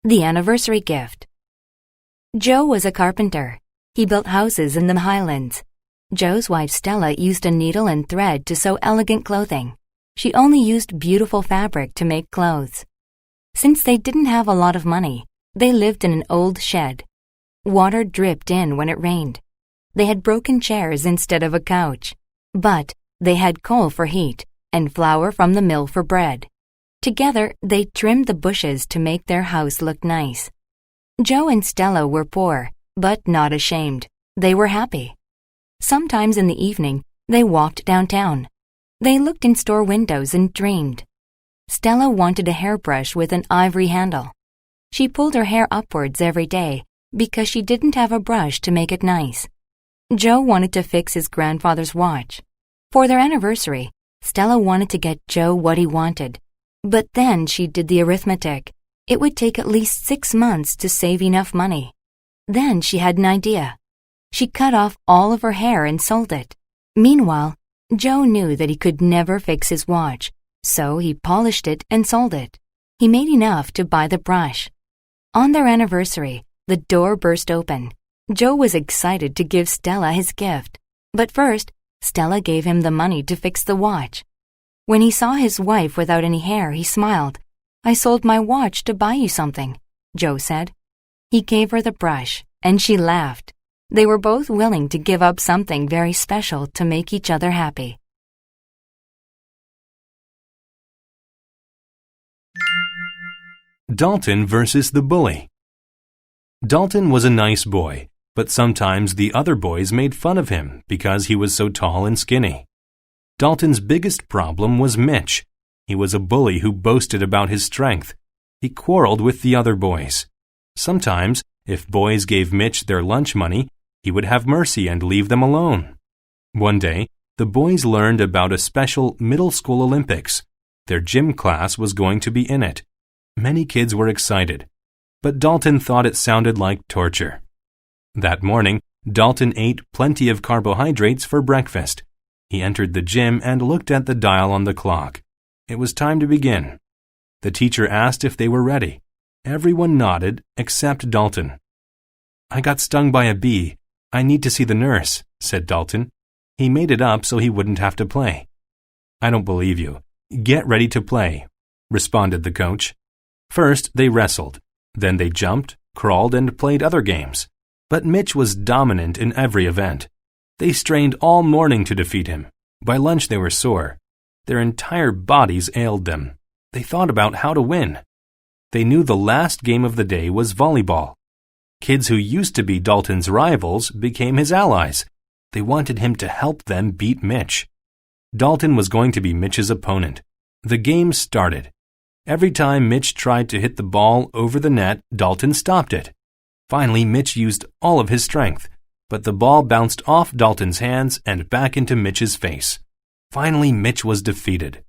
The Anniversary Gift. Joe was a carpenter. He built houses in the Highlands. Joe's wife Stella used a needle and thread to sew elegant clothing. She only used beautiful fabric to make clothes. Since they didn't have a lot of money, they lived in an old shed. Water dripped in when it rained. They had broken chairs instead of a couch. But they had coal for heat and flour from the mill for bread. Together, they trimmed the bushes to make their house look nice. Joe and Stella were poor, but not ashamed. They were happy. Sometimes in the evening, they walked downtown. They looked in store windows and dreamed. Stella wanted a hairbrush with an ivory handle. She pulled her hair upwards every day because she didn't have a brush to make it nice. Joe wanted to fix his grandfather's watch. For their anniversary, Stella wanted to get Joe what he wanted. But then she did the arithmetic. It would take at least 6 months to save enough money. Then she had an idea. She cut off all of her hair and sold it. Meanwhile, Joe knew that he could never fix his watch, so he polished it and sold it. He made enough to buy the brush. On their anniversary, the door burst open. Joe was excited to give Stella his gift. But first, Stella gave him the money to fix the watch. When he saw his wife without any hair, he smiled. "I sold my watch to buy you something," Joe said. He gave her the brush, and she laughed. They were both willing to give up something very special to make each other happy. Dalton versus the bully. Dalton was a nice boy, but sometimes the other boys made fun of him because he was so tall and skinny. Dalton's biggest problem was Mitch. He was a bully who boasted about his strength. He quarreled with the other boys. Sometimes, if boys gave Mitch their lunch money, he would have mercy and leave them alone. One day, the boys learned about a special middle school Olympics. Their gym class was going to be in it. Many kids were excited, but Dalton thought it sounded like torture. That morning, Dalton ate plenty of carbohydrates for breakfast. He entered the gym and looked at the dial on the clock. It was time to begin. The teacher asked if they were ready. Everyone nodded except Dalton. "I got stung by a bee. I need to see the nurse," said Dalton. He made it up so he wouldn't have to play. "I don't believe you. Get ready to play," responded the coach. First, they wrestled. Then they jumped, crawled, and played other games. But Mitch was dominant in every event. They strained all morning to defeat him. By lunch they were sore. Their entire bodies ailed them. They thought about how to win. They knew the last game of the day was volleyball. Kids who used to be Dalton's rivals became his allies. They wanted him to help them beat Mitch. Dalton was going to be Mitch's opponent. The game started. Every time Mitch tried to hit the ball over the net, Dalton stopped it. Finally, Mitch used all of his strength, but the ball bounced off Dalton's hands and back into Mitch's face. Finally, Mitch was defeated.